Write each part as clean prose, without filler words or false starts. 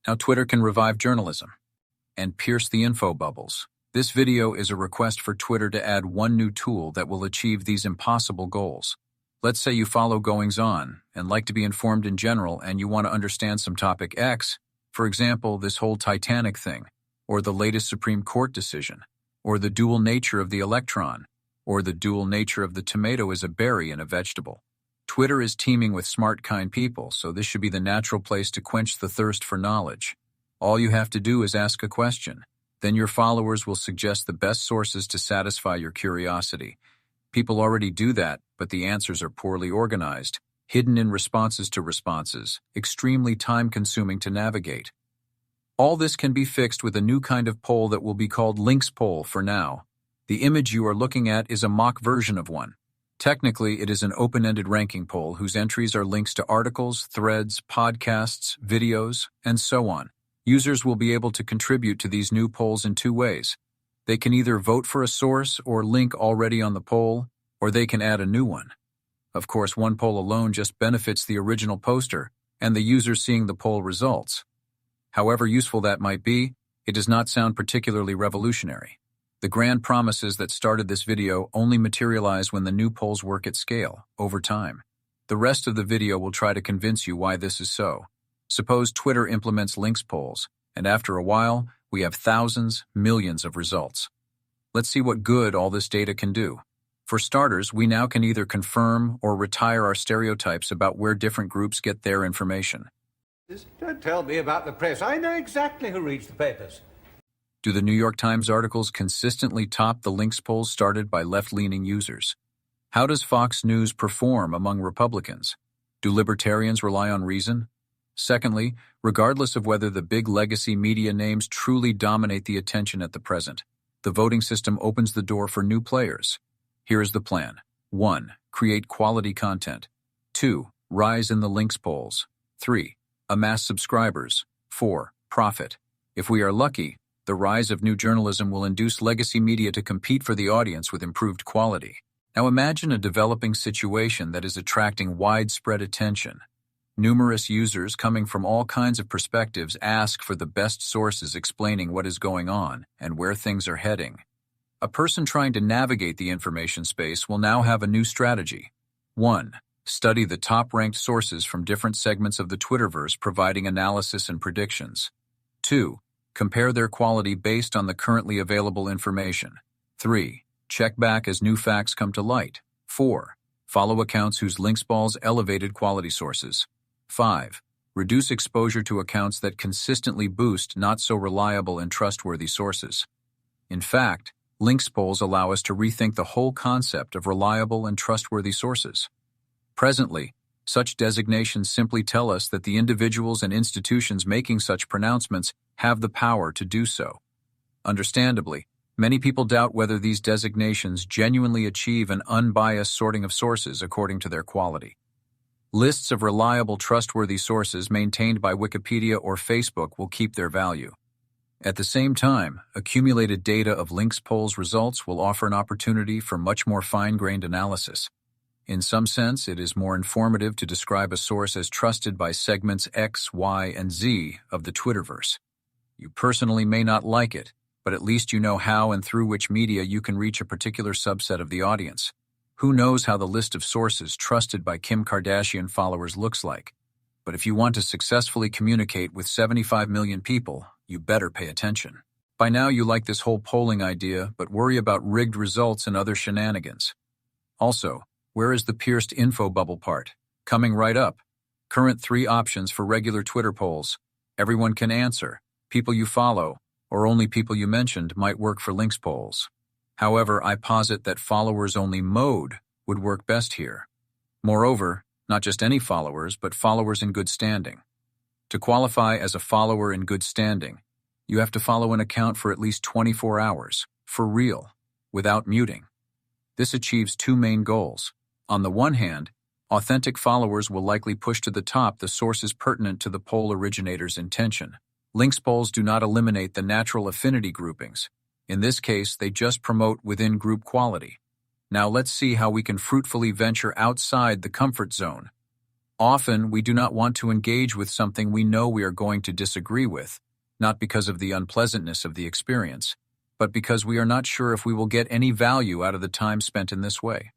Now Twitter can revive journalism and pierce the info bubbles. This video is a request for Twitter to add one new tool that will achieve these impossible goals. Let's say you follow goings-on and like to be informed in general and you want to understand some topic X, for example, this whole Titanic thing, or the latest Supreme Court decision, or the dual nature of the electron, or the dual nature of the tomato as a berry and a vegetable. Twitter is teeming with smart, kind people, so this should be the natural place to quench the thirst for knowledge. All you have to do is ask a question. Then your followers will suggest the best sources to satisfy your curiosity. People already do that, but the answers are poorly organized, hidden in responses to responses, extremely time-consuming to navigate. All this can be fixed with a new kind of poll that will be called Links Poll for now. The image you are looking at is a mock version of one. Technically, it is an open-ended ranking poll whose entries are links to articles, threads, podcasts, videos, and so on. Users will be able to contribute to these new polls in two ways. They can either vote for a source or link already on the poll, or they can add a new one. Of course, one poll alone just benefits the original poster and the user seeing the poll results. However useful that might be, it does not sound particularly revolutionary. The grand promises that started this video only materialize when the new polls work at scale, over time. The rest of the video will try to convince you why this is so. Suppose Twitter implements links polls, and after a while, we have thousands, millions of results. Let's see what good all this data can do. For starters, we now can either confirm or retire our stereotypes about where different groups get their information. Don't tell me about the press. I know exactly who reads the papers. Do the New York Times articles consistently top the links polls started by left-leaning users? How does Fox News perform among Republicans? Do libertarians rely on reason? Secondly, regardless of whether the big legacy media names truly dominate the attention at the present, the voting system opens the door for new players. Here is the plan. 1. Create quality content. 2. Rise in the links polls. 3. Amass subscribers. 4. Profit. If we are lucky, the rise of new journalism will induce legacy media to compete for the audience with improved quality. Now imagine a developing situation that is attracting widespread attention. Numerous users coming from all kinds of perspectives ask for the best sources explaining what is going on and where things are heading. A person trying to navigate the information space will now have a new strategy. 1. Study the top-ranked sources from different segments of the Twitterverse providing analysis and predictions. 2. Compare their quality based on the currently available information. 3. Check back as new facts come to light. 4. Follow accounts whose links balls elevated quality sources. 5. Reduce exposure to accounts that consistently boost not-so-reliable and trustworthy sources. In fact, links polls allow us to rethink the whole concept of reliable and trustworthy sources. Presently, such designations simply tell us that the individuals and institutions making such pronouncements have the power to do so. Understandably, many people doubt whether these designations genuinely achieve an unbiased sorting of sources according to their quality. Lists of reliable, trustworthy sources maintained by Wikipedia or Facebook will keep their value. At the same time, accumulated data of links polls results will offer an opportunity for much more fine-grained analysis. In some sense, it is more informative to describe a source as trusted by segments X, Y, and Z of the Twitterverse. You personally may not like it, but at least you know how and through which media you can reach a particular subset of the audience. Who knows how the list of sources trusted by Kim Kardashian followers looks like? But if you want to successfully communicate with 75 million people, you better pay attention. By now you like this whole polling idea, but worry about rigged results and other shenanigans. Also, where is the pierced info bubble part? Coming right up. Current 3 options for regular Twitter polls. Everyone can answer. People you follow, or only people you mentioned, might work for links polls. However, I posit that followers-only mode would work best here. Moreover, not just any followers, but followers in good standing. To qualify as a follower in good standing, you have to follow an account for at least 24 hours, for real, without muting. This achieves 2 main goals. On the one hand, authentic followers will likely push to the top the sources pertinent to the poll originator's intention. Links polls do not eliminate the natural affinity groupings. In this case, they just promote within-group quality. Now let's see how we can fruitfully venture outside the comfort zone. Often, we do not want to engage with something we know we are going to disagree with, not because of the unpleasantness of the experience, but because we are not sure if we will get any value out of the time spent in this way.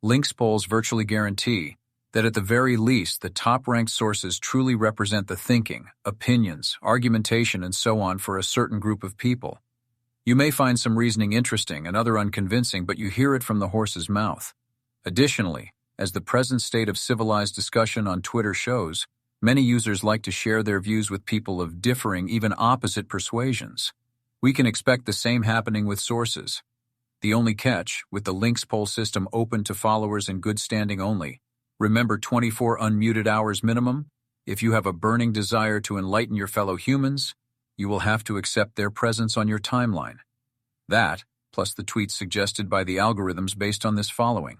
Links polls virtually guarantee that at the very least the top-ranked sources truly represent the thinking, opinions, argumentation, and so on for a certain group of people. You may find some reasoning interesting and other unconvincing, but you hear it from the horse's mouth. Additionally, as the present state of civilized discussion on Twitter shows, many users like to share their views with people of differing, even opposite persuasions. We can expect the same happening with sources. The only catch, with the links poll system open to followers in good standing only, remember 24 unmuted hours minimum. If you have a burning desire to enlighten your fellow humans, you will have to accept their presence on your timeline. That, plus the tweets suggested by the algorithms based on this following,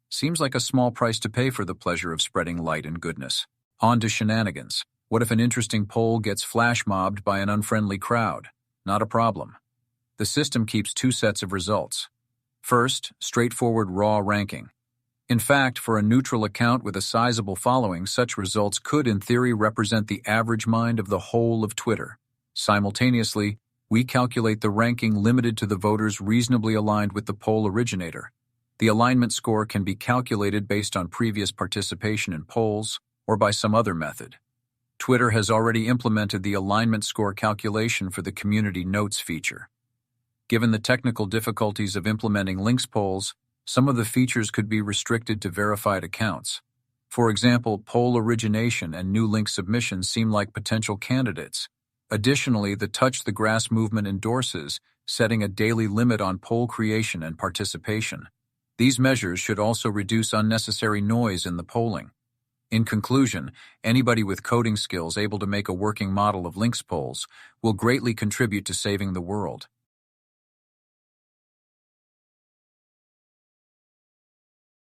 seems like a small price to pay for the pleasure of spreading light and goodness. On to shenanigans. What if an interesting poll gets flash mobbed by an unfriendly crowd? Not a problem. The system keeps two sets of results. First, straightforward raw ranking. In fact, for a neutral account with a sizable following, such results could in theory represent the average mind of the whole of Twitter. Simultaneously, we calculate the ranking limited to the voters reasonably aligned with the poll originator. The alignment score can be calculated based on previous participation in polls or by some other method. Twitter has already implemented the alignment score calculation for the Community Notes feature. Given the technical difficulties of implementing links polls, some of the features could be restricted to verified accounts. For example, poll origination and new link submissions seem like potential candidates. Additionally, the Touch the Grass movement endorses setting a daily limit on poll creation and participation. These measures should also reduce unnecessary noise in the polling. In conclusion, anybody with coding skills able to make a working model of links polls will greatly contribute to saving the world.